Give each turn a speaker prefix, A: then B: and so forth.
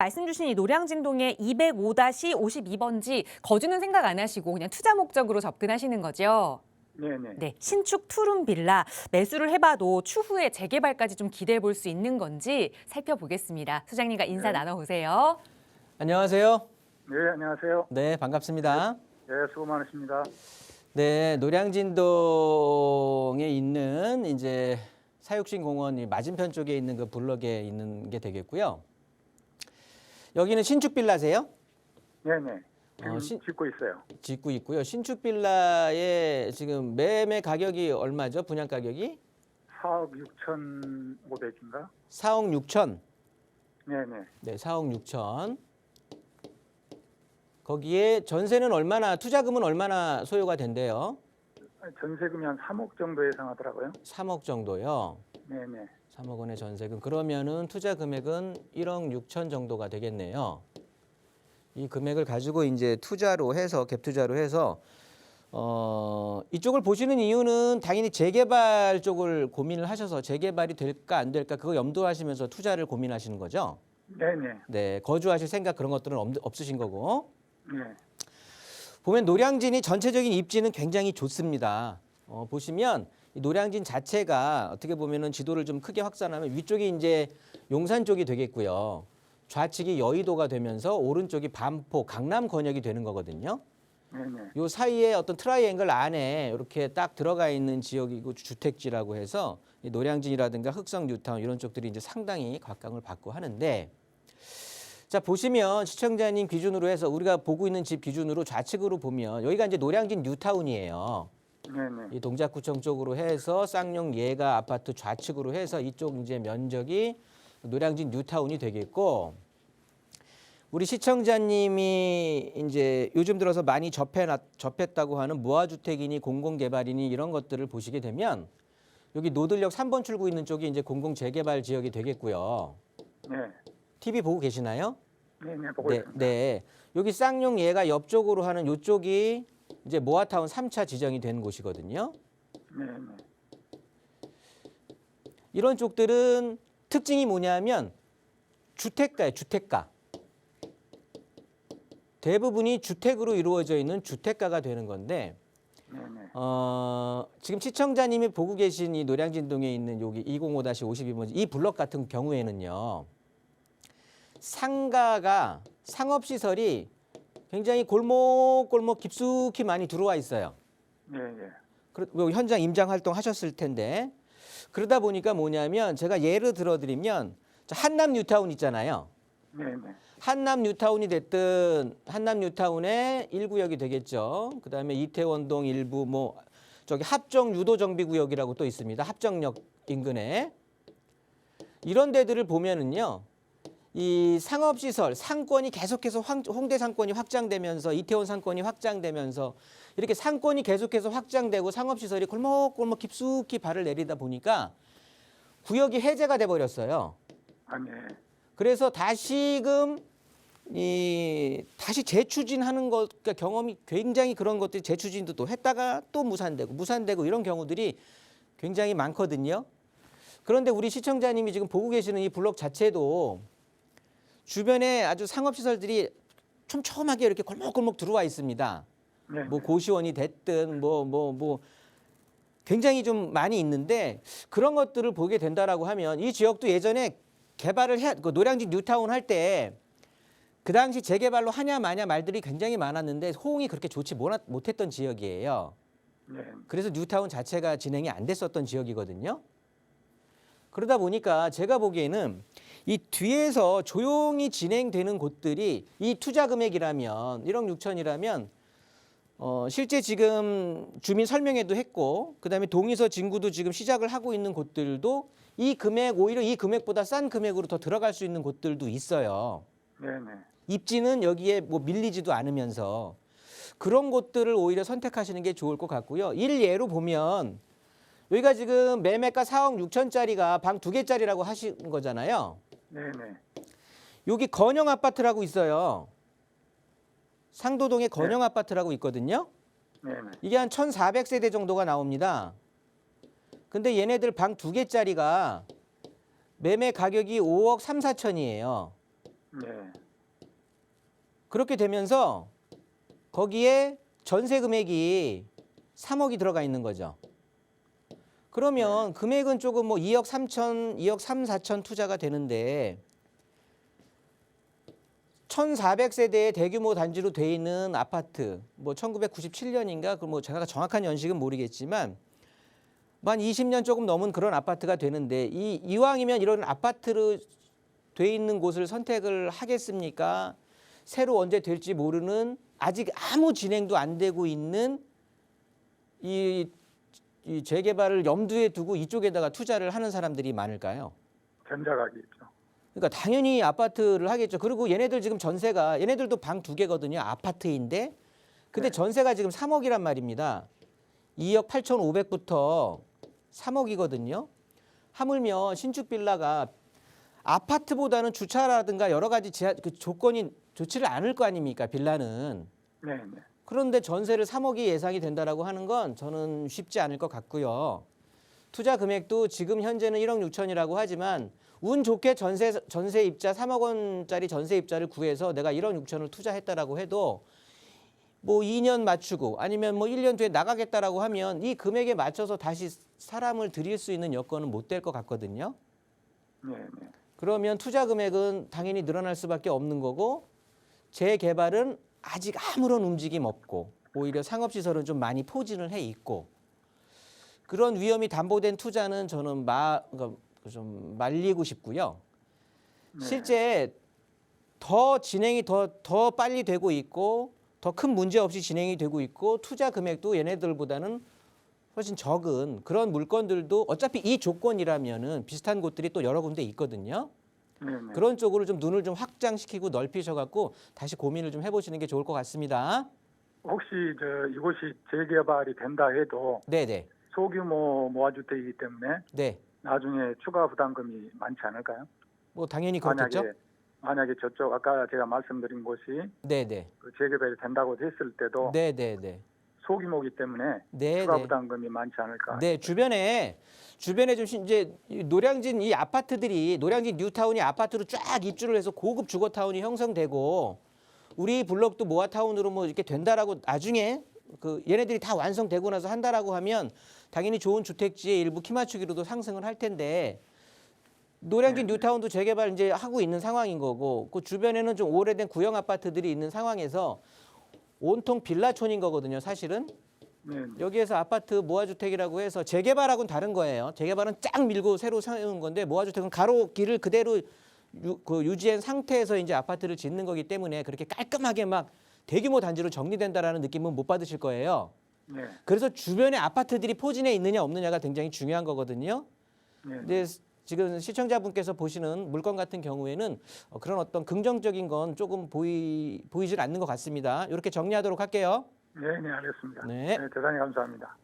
A: 말씀 주신 이 노량진동의 205-52번지 거주는 생각 안 하시고 그냥 투자 목적으로 접근하시는 거죠?
B: 네네.
A: 네, 신축 투룸 빌라 매수를 해봐도 추후에 재개발까지 좀 기대해 볼 수 있는 건지 살펴보겠습니다. 소장님과 인사 나눠보세요.
C: 안녕하세요.
B: 네, 안녕하세요.
C: 네, 반갑습니다.
B: 네, 수고 많으십니다.
C: 네, 노량진동에 있는 이제 사육신공원 맞은편 쪽에 있는 그 블럭에 있는 게 되겠고요. 여기는 신축 빌라세요?
B: 네네. 지금
C: 신-
B: 짓고 있어요.
C: 짓고 있고요. 신축 빌라의 지금 매매 가격이 얼마죠? 분양 가격이?
B: 4억 6,500인가?
C: 4억 6천.
B: 네네.
C: 네, 4억 6천. 거기에 전세는 얼마나, 투자금은 얼마나 소요가 된대요?
B: 전세금이 한 3억 정도 예상하더라고요.
C: 3억 정도요.
B: 네네.
C: 3억 원의 전세금. 그러면은 투자 금액은 1억 6천 정도가 되겠네요. 이 금액을 가지고 이제 투자로 해서 갭 투자로 해서 이쪽을 보시는 이유는 당연히 재개발 쪽을 고민을 하셔서 재개발이 될까 안 될까 그거 염두하시면서 투자를 고민하시는 거죠.
B: 네네.
C: 네, 거주하실 생각 그런 것들은 없으신 거고.
B: 네.
C: 보면 노량진이 전체적인 입지는 굉장히 좋습니다. 보시면 이 노량진 자체가 어떻게 보면은 지도를 좀 크게 확산하면 위쪽이 이제 용산 쪽이 되겠고요. 좌측이 여의도가 되면서 오른쪽이 반포, 강남 권역이 되는 거거든요.
B: 네네.
C: 요 사이에 어떤 트라이앵글 안에 이렇게 딱 들어가 있는 지역이고 주택지라고 해서 이 노량진이라든가 흑성 뉴타운 이런 쪽들이 이제 상당히 각광을 받고 하는데, 자 보시면 시청자님 기준으로 해서 우리가 보고 있는 집 기준으로 좌측으로 보면 여기가 이제 노량진 뉴타운이에요.
B: 네네.
C: 이 동작구청 쪽으로 해서 쌍용 예가 아파트 좌측으로 해서 이쪽 이제 면적이 노량진 뉴타운이 되겠고, 우리 시청자님이 이제 요즘 들어서 많이 접했다고 하는 무아주택이니 공공개발이니 이런 것들을 보시게 되면 여기 노들역 3번 출구 있는 쪽이 이제 공공재개발 지역이 되겠고요.
B: 네.
C: TV 보고 계시나요?
B: 네네. 보고
C: 네,
B: 있습니다.
C: 네. 여기 쌍용 예가 옆쪽으로 하는 이쪽이 이제 모아타운 3차 지정이 된 곳이거든요.
B: 네네.
C: 이런 쪽들은 특징이 뭐냐면 주택가예요, 주택가. 대부분이 주택으로 이루어져 있는 주택가가 되는 건데,
B: 네네.
C: 지금 시청자님이 보고 계신 이 노량진동에 있는 여기 205-52번지 이 블럭 같은 경우에는요, 상가가 상업시설이 굉장히 골목골목 깊숙이 많이 들어와 있어요.
B: 네네.
C: 현장 임장 활동 하셨을 텐데, 그러다 보니까 뭐냐면 제가 예를 들어드리면 한남 뉴타운 있잖아요.
B: 네네.
C: 한남 뉴타운이 됐든 한남 뉴타운의 1구역이 되겠죠. 그다음에 이태원동 일부 뭐 저기 합정 유도정비구역이라고 또 있습니다. 합정역 인근에 이런 데들을 보면은요, 이 상업시설 상권이 계속해서 홍대 상권이 확장되면서 이태원 상권이 확장되면서 이렇게 상권이 계속해서 확장되고 상업시설이 골목골목 깊숙이 발을 내리다 보니까 구역이 해제가 돼 버렸어요.
B: 아, 네.
C: 그래서 다시금 다시 재추진하는 것, 그러니까 경험이 굉장히 그런 것들이 재추진도 또 했다가 또 무산되고 이런 경우들이 굉장히 많거든요. 그런데 우리 시청자님이 지금 보고 계시는 이 블록 자체도 주변에 아주 상업시설들이 촘촘하게 이렇게 골목골목 들어와 있습니다.
B: 네네.
C: 뭐 고시원이 됐든 뭐 굉장히 좀 많이 있는데, 그런 것들을 보게 된다라고 하면 이 지역도 예전에 개발을 그 노량진 뉴타운 할 때 그 당시 재개발로 하냐 마냐 말들이 굉장히 많았는데 호응이 그렇게 좋지 못했던 지역이에요.
B: 네.
C: 그래서 뉴타운 자체가 진행이 안 됐었던 지역이거든요. 그러다 보니까 제가 보기에는 이 뒤에서 조용히 진행되는 곳들이 이 투자 금액이라면 1억 6천이라면 실제 지금 주민 설명회도 했고, 그다음에 동의서 진구도 지금 시작을 하고 있는 곳들도 이 금액, 오히려 이 금액보다 싼 금액으로 더 들어갈 수 있는 곳들도 있어요.
B: 네네.
C: 입지는 여기에 뭐 밀리지도 않으면서 그런 곳들을 오히려 선택하시는 게 좋을 것 같고요. 일예로 보면 여기가 지금 매매가 4억 6천짜리가 방 2개짜리라고 하신 거잖아요.
B: 네네.
C: 여기 건영 아파트라고 있어요. 상도동에 건영 아파트라고 있거든요.
B: 네네.
C: 이게 한 1,400세대 정도가 나옵니다. 근데 얘네들 방 2개짜리가 매매 가격이 5억 3, 4천이에요.
B: 네.
C: 그렇게 되면서 거기에 전세 금액이 3억이 들어가 있는 거죠. 그러면 금액은 조금 뭐 2억 3천, 2억 3, 4천 투자가 되는데 1,400세대의 대규모 단지로 돼 있는 아파트, 뭐 1997년인가 그 뭐 제가 정확한 연식은 모르겠지만 한 20년 조금 넘은 그런 아파트가 되는데 이왕이면 이런 아파트로 돼 있는 곳을 선택을 하겠습니까? 새로 언제 될지 모르는 아직 아무 진행도 안 되고 있는 이 재개발을 염두에 두고 이쪽에다가 투자를 하는 사람들이 많을까요?
B: 전자가겠죠.
C: 그러니까 당연히 아파트를 하겠죠. 그리고 얘네들 지금 전세가 얘네들도 방 2개거든요. 아파트인데. 근데
B: 네.
C: 전세가 지금 3억이란 말입니다. 2억 8,500부터 3억이거든요. 하물며 신축 빌라가 아파트보다는 주차라든가 여러 가지 그 조건이 좋지를 않을 거 아닙니까? 빌라는.
B: 네, 네.
C: 그런데 전세를 3억이 예상이 된다라고 하는 건 저는 쉽지 않을 것 같고요. 투자 금액도 지금 현재는 1억 6천이라고 하지만 운 좋게 전세 입자 3억 원짜리 전세 입자를 구해서 내가 1억 6천을 투자했다라고 해도 뭐 2년 맞추고 아니면 뭐 1년 뒤에 나가겠다라고 하면 이 금액에 맞춰서 다시 사람을 들일 수 있는 여건은 못 될 것 같거든요.
B: 네, 네.
C: 그러면 투자 금액은 당연히 늘어날 수밖에 없는 거고 재개발은 아직 아무런 움직임 없고 오히려 상업시설은 좀 많이 포진을 해 있고 그런 위험이 담보된 투자는 저는 그러니까 좀 말리고 싶고요.
B: 네.
C: 실제 더 진행이 더 빨리 되고 있고 더 큰 문제 없이 진행이 되고 있고 투자 금액도 얘네들보다는 훨씬 적은 그런 물건들도 어차피 이 조건이라면은 비슷한 곳들이 또 여러 군데 있거든요.
B: 네, 네.
C: 그런 쪽으로 좀 눈을 좀 확장시키고 넓히셔갖고 다시 고민을 좀 해보시는 게 좋을 것 같습니다.
B: 혹시 이곳이 재개발이 된다 해도
C: 네네.
B: 소규모 모아주택이기 때문에
C: 네.
B: 나중에 추가 부담금이 많지 않을까요?
C: 뭐 당연히 그렇겠죠.
B: 만약에 저쪽 아까 제가 말씀드린 곳이
C: 네네.
B: 그 재개발이 된다고 했을 때도
C: 네네네.
B: 소규모이기 때문에
C: 네네.
B: 추가 부담금이 많지 않을까?
C: 네, 주변에 좀 이제 노량진 이 아파트들이 노량진 뉴타운이 아파트로 쫙 입주를 해서 고급 주거타운이 형성되고 우리 블록도 모아타운으로 뭐 이렇게 된다라고 나중에 그 얘네들이 다 완성되고 나서 한다라고 하면 당연히 좋은 주택지의 일부 키 맞추기로도 상승을 할 텐데 노량진 뉴타운도 재개발 이제 하고 있는 상황인 거고 그 주변에는 좀 오래된 구형 아파트들이 있는 상황에서 온통 빌라촌인 거거든요, 사실은.
B: 네, 네.
C: 여기에서 아파트 모아주택이라고 해서 재개발하고는 다른 거예요. 재개발은 쫙 밀고 새로 세우는 건데 모아주택은 가로길을 그대로 유지한 상태에서 이제 아파트를 짓는 거기 때문에 그렇게 깔끔하게 막 대규모 단지로 정리된다라는 느낌은 못 받으실 거예요.
B: 네,
C: 그래서 주변에 아파트들이 포진해 있느냐 없느냐가 굉장히 중요한 거거든요.
B: 네.
C: 근데 지금 시청자분께서 보시는 물건 같은 경우에는 그런 어떤 긍정적인 건 조금 보이질 않는 것 같습니다. 이렇게 정리하도록 할게요.
B: 네, 네, 알겠습니다.
C: 네.
B: 네, 대단히 감사합니다.